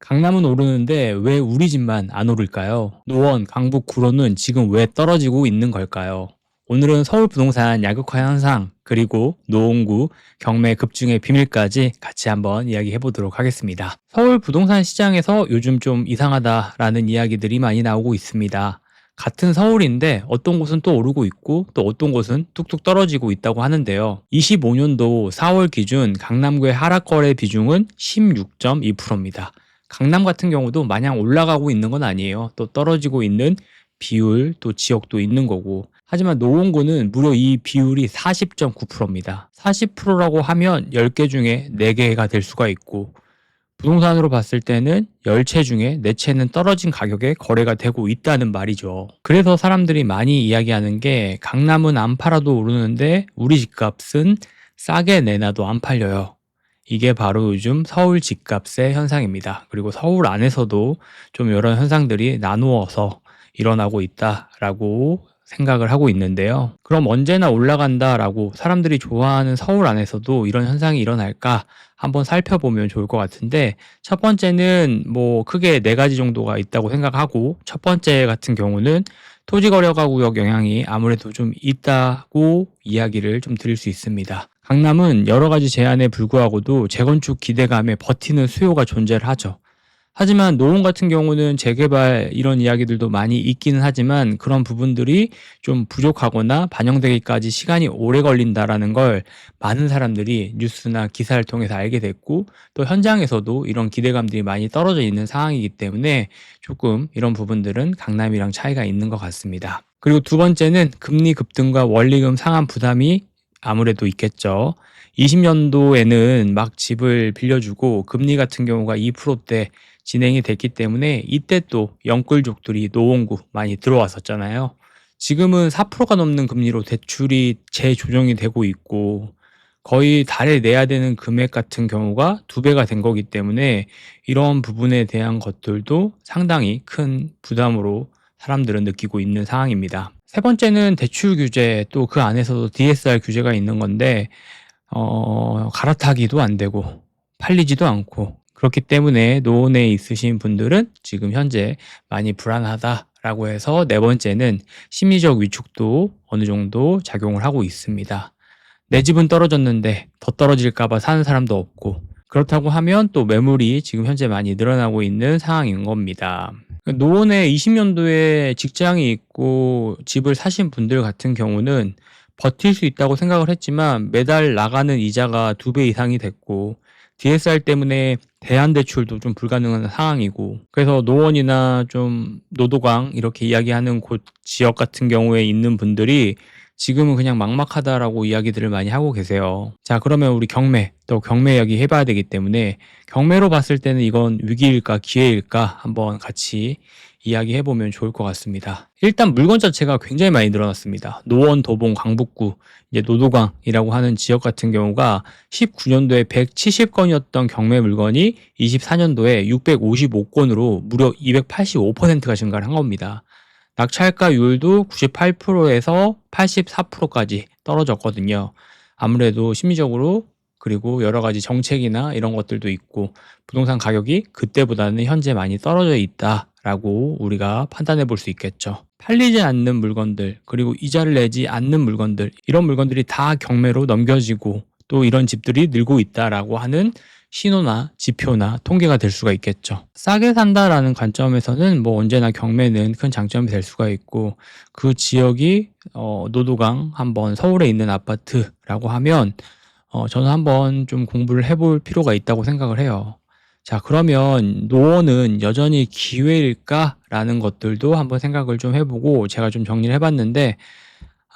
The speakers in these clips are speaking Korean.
강남은 오르는데 왜 우리 집만 안 오를까요? 노원, 강북, 구로는 지금 왜 떨어지고 있는 걸까요? 오늘은 서울 부동산 야극화 현상, 그리고 노원구, 경매 급증의 비밀까지 같이 한번 이야기해 보도록 하겠습니다. 서울 부동산 시장에서 요즘 좀 이상하다라는 이야기들이 많이 나오고 있습니다. 같은 서울인데 어떤 곳은 또 오르고 있고 또 어떤 곳은 뚝뚝 떨어지고 있다고 하는데요. 25년도 4월 기준 강남구의 하락거래 비중은 16.2%입니다. 강남 같은 경우도 마냥 올라가고 있는 건 아니에요. 또 떨어지고 있는 비율, 또 지역도 있는 거고. 하지만 노원구는 무려 이 비율이 40.9%입니다. 40%라고 하면 10개 중에 4개가 될 수가 있고, 부동산으로 봤을 때는 10채 중에 4채는 떨어진 가격에 거래가 되고 있다는 말이죠. 그래서 사람들이 많이 이야기하는 게 강남은 안 팔아도 오르는데 우리 집값은 싸게 내놔도 안 팔려요. 이게 바로 요즘 서울 집값의 현상입니다. 그리고 서울 안에서도 좀 여러 현상들이 나누어서 일어나고 있다라고 생각을 하고 있는데요. 그럼 언제나 올라간다라고 사람들이 좋아하는 서울 안에서도 이런 현상이 일어날까 한번 살펴보면 좋을 것 같은데, 첫 번째는 뭐 크게 4가지 정도가 있다고 생각하고, 첫 번째 같은 경우는 토지거래가구역 영향이 아무래도 좀 있다고 이야기를 좀 드릴 수 있습니다. 강남은 여러 가지 제한에 불구하고도 재건축 기대감에 버티는 수요가 존재를 하죠. 하지만 노원 같은 경우는 재개발 이런 이야기들도 많이 있기는 하지만 그런 부분들이 좀 부족하거나 반영되기까지 시간이 오래 걸린다라는 걸 많은 사람들이 뉴스나 기사를 통해서 알게 됐고, 또 현장에서도 이런 기대감들이 많이 떨어져 있는 상황이기 때문에 조금 이런 부분들은 강남이랑 차이가 있는 것 같습니다. 그리고 두 번째는 금리 급등과 원리금 상환 부담이 아무래도 있겠죠. 20년도에는 막 집을 빌려주고 금리 같은 경우가 2%대 진행이 됐기 때문에 이때 또 영끌족들이 노원구 많이 들어왔었잖아요. 지금은 4%가 넘는 금리로 대출이 재조정이 되고 있고, 거의 달에 내야 되는 금액 같은 경우가 2배가 된 거기 때문에 이런 부분에 대한 것들도 상당히 큰 부담으로 사람들은 느끼고 있는 상황입니다. 세 번째는 대출 규제, 또 그 안에서도 DSR 규제가 있는 건데 갈아타기도 안 되고 팔리지도 않고, 그렇기 때문에 노원에 있으신 분들은 지금 현재 많이 불안하다라고 해서 네 번째는 심리적 위축도 어느 정도 작용을 하고 있습니다. 내 집은 떨어졌는데 더 떨어질까 봐 사는 사람도 없고, 그렇다고 하면 또 매물이 지금 현재 많이 늘어나고 있는 상황인 겁니다. 노원에 20년도에 직장이 있고 집을 사신 분들 같은 경우는 버틸 수 있다고 생각을 했지만 매달 나가는 이자가 2배 이상이 됐고, DSR 때문에 대안대출도 좀 불가능한 상황이고, 그래서 노원이나 좀 노도강 이렇게 이야기하는 곳 지역 같은 경우에 있는 분들이 지금은 그냥 막막하다라고 이야기들을 많이 하고 계세요. 자, 그러면 우리 경매, 또 경매 이야기 해봐야 되기 때문에 경매로 봤을 때는 이건 위기일까 기회일까 한번 같이 이야기해보면 좋을 것 같습니다. 일단 물건 자체가 굉장히 많이 늘어났습니다. 노원, 도봉, 강북구, 이제 노도강이라고 하는 지역 같은 경우가 19년도에 170건이었던 경매 물건이 24년도에 655건으로 무려 285%가 증가를 한 겁니다. 낙찰가율도 98%에서 84%까지 떨어졌거든요. 아무래도 심리적으로, 그리고 여러 가지 정책이나 이런 것들도 있고 부동산 가격이 그때보다는 현재 많이 떨어져 있다라고 우리가 판단해 볼 수 있겠죠. 팔리지 않는 물건들, 그리고 이자를 내지 않는 물건들, 이런 물건들이 다 경매로 넘겨지고 또 이런 집들이 늘고 있다라고 하는 신호나 지표나 통계가 될 수가 있겠죠. 싸게 산다라는 관점에서는 뭐 언제나 경매는 큰 장점이 될 수가 있고, 그 지역이 노도강 한번 서울에 있는 아파트라고 하면 저는 한번 좀 공부를 해볼 필요가 있다고 생각을 해요. 자, 그러면 노원은 여전히 기회일까라는 것들도 한번 생각을 좀 해보고 제가 좀 정리를 해봤는데,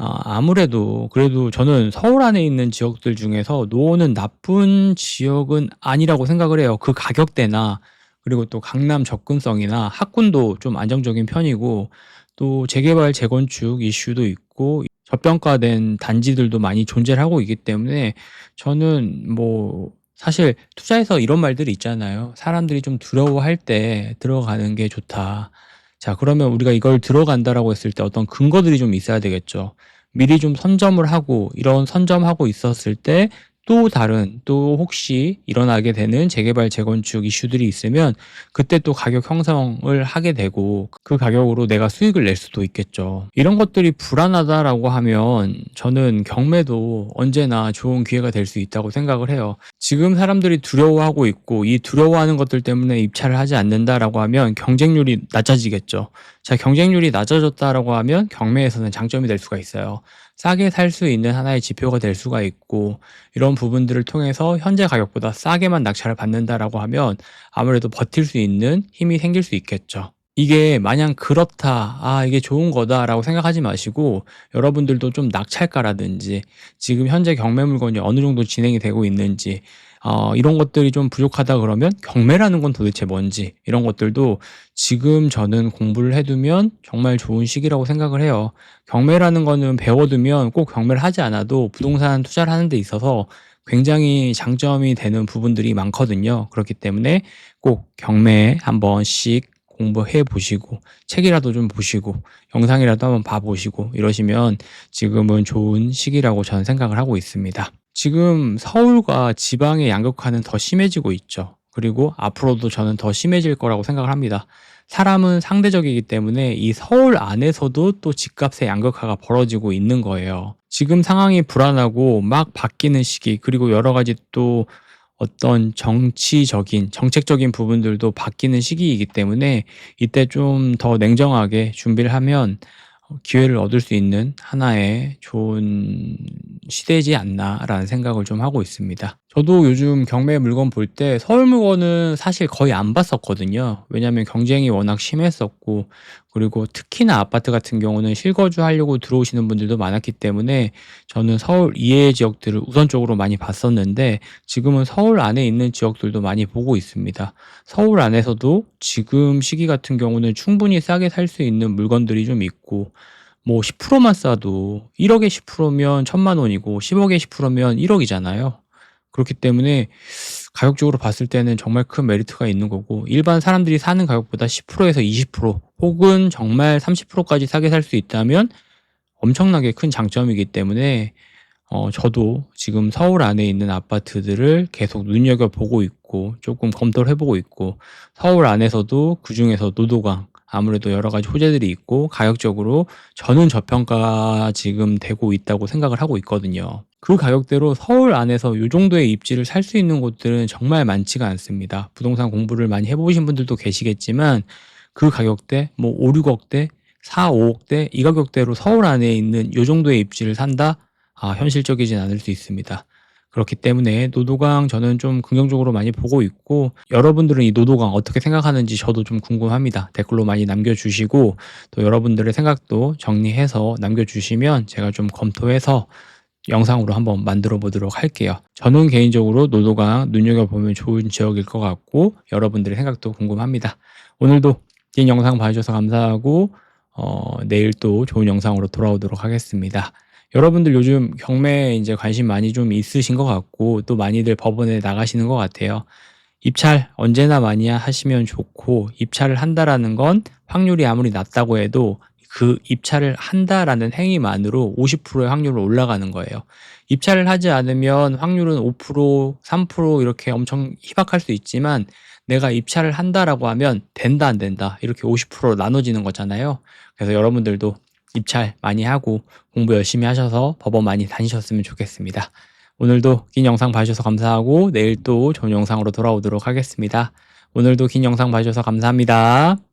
아무래도 그래도 저는 서울 안에 있는 지역들 중에서 노원은 나쁜 지역은 아니라고 생각을 해요. 그 가격대나 그리고 또 강남 접근성이나 학군도 좀 안정적인 편이고, 또 재개발 재건축 이슈도 있고 저평가된 단지들도 많이 존재를 하고 있기 때문에 저는 뭐 사실 투자에서 이런 말들이 있잖아요. 사람들이 좀 두려워할 때 들어가는 게 좋다. 자, 그러면 우리가 이걸 들어간다라고 했을 때 어떤 근거들이 좀 있어야 되겠죠. 미리 좀 선점을 하고 이런 선점하고 있었을 때 또 다른 또 혹시 일어나게 되는 재개발, 재건축 이슈들이 있으면 그때 또 가격 형성을 하게 되고 그 가격으로 내가 수익을 낼 수도 있겠죠. 이런 것들이 불안하다라고 하면 저는 경매도 언제나 좋은 기회가 될 수 있다고 생각을 해요. 지금 사람들이 두려워하고 있고 이 두려워하는 것들 때문에 입찰을 하지 않는다라고 하면 경쟁률이 낮아지겠죠. 자, 경쟁률이 낮아졌다라고 하면 경매에서는 장점이 될 수가 있어요. 싸게 살 수 있는 하나의 지표가 될 수가 있고, 이런 부분들을 통해서 현재 가격보다 싸게만 낙찰을 받는다라고 하면 아무래도 버틸 수 있는 힘이 생길 수 있겠죠. 이게 마냥 그렇다, 이게 좋은 거다라고 생각하지 마시고, 여러분들도 좀 낙찰가라든지 지금 현재 경매 물건이 어느 정도 진행이 되고 있는지, 이런 것들이 좀 부족하다 그러면 경매라는 건 도대체 뭔지, 이런 것들도 지금 저는 공부를 해두면 정말 좋은 시기라고 생각을 해요. 경매라는 거는 배워두면 꼭 경매를 하지 않아도 부동산 투자를 하는 데 있어서 굉장히 장점이 되는 부분들이 많거든요. 그렇기 때문에 꼭 경매 한 번씩 공부해 보시고, 책이라도 좀 보시고, 영상이라도 한번 봐 보시고 이러시면 지금은 좋은 시기라고 저는 생각을 하고 있습니다. 지금 서울과 지방의 양극화는 더 심해지고 있죠. 그리고 앞으로도 저는 더 심해질 거라고 생각을 합니다. 사람은 상대적이기 때문에 이 서울 안에서도 또 집값의 양극화가 벌어지고 있는 거예요. 지금 상황이 불안하고 막 바뀌는 시기, 그리고 여러 가지 또 어떤 정책적인 부분들도 바뀌는 시기이기 때문에 이때 좀 더 냉정하게 준비를 하면 기회를 얻을 수 있는 하나의 좋은 시대이지 않나라는 생각을 좀 하고 있습니다. 저도 요즘 경매 물건 볼 때 서울 물건은 사실 거의 안 봤었거든요. 왜냐하면 경쟁이 워낙 심했었고, 그리고 특히나 아파트 같은 경우는 실거주하려고 들어오시는 분들도 많았기 때문에 저는 서울 이외의 지역들을 우선적으로 많이 봤었는데, 지금은 서울 안에 있는 지역들도 많이 보고 있습니다. 서울 안에서도 지금 시기 같은 경우는 충분히 싸게 살 수 있는 물건들이 좀 있고, 뭐 10%만 싸도 1억에 10%면 1,000만 원이고 10억에 10%면 1억이잖아요. 그렇기 때문에 가격적으로 봤을 때는 정말 큰 메리트가 있는 거고, 일반 사람들이 사는 가격보다 10%에서 20% 혹은 정말 30%까지 싸게 살 수 있다면 엄청나게 큰 장점이기 때문에 저도 지금 서울 안에 있는 아파트들을 계속 눈여겨보고 있고 조금 검토를 해보고 있고, 서울 안에서도 그중에서 노도강, 아무래도 여러 가지 호재들이 있고 가격적으로 저는 저평가 지금 되고 있다고 생각을 하고 있거든요. 그 가격대로 서울 안에서 이 정도의 입지를 살 수 있는 곳들은 정말 많지가 않습니다. 부동산 공부를 많이 해보신 분들도 계시겠지만 그 가격대, 뭐 5, 6억대, 4, 5억대 이 가격대로 서울 안에 있는 이 정도의 입지를 산다? 현실적이진 않을 수 있습니다. 그렇기 때문에 노도강 저는 좀 긍정적으로 많이 보고 있고, 여러분들은 이 노도강 어떻게 생각하는지 저도 좀 궁금합니다. 댓글로 많이 남겨주시고, 또 여러분들의 생각도 정리해서 남겨주시면 제가 좀 검토해서 영상으로 한번 만들어 보도록 할게요. 저는 개인적으로 노도강 눈여겨보면 좋은 지역일 것 같고, 여러분들의 생각도 궁금합니다. 오늘도 긴 영상 봐주셔서 감사하고, 내일 또 좋은 영상으로 돌아오도록 하겠습니다. 여러분들 요즘 경매에 이제 관심 많이 좀 있으신 것 같고, 또 많이들 법원에 나가시는 것 같아요. 입찰 언제나 많이 하시면 좋고, 입찰을 한다라는 건 확률이 아무리 낮다고 해도 그 입찰을 한다라는 행위만으로 50%의 확률로 올라가는 거예요. 입찰을 하지 않으면 확률은 5%, 3% 이렇게 엄청 희박할 수 있지만, 내가 입찰을 한다라고 하면 된다 안 된다 이렇게 50%로 나눠지는 거잖아요. 그래서 여러분들도 입찰 많이 하고 공부 열심히 하셔서 법원 많이 다니셨으면 좋겠습니다. 오늘도 긴 영상 봐주셔서 감사하고 내일 또 좋은 영상으로 돌아오도록 하겠습니다. 오늘도 긴 영상 봐주셔서 감사합니다.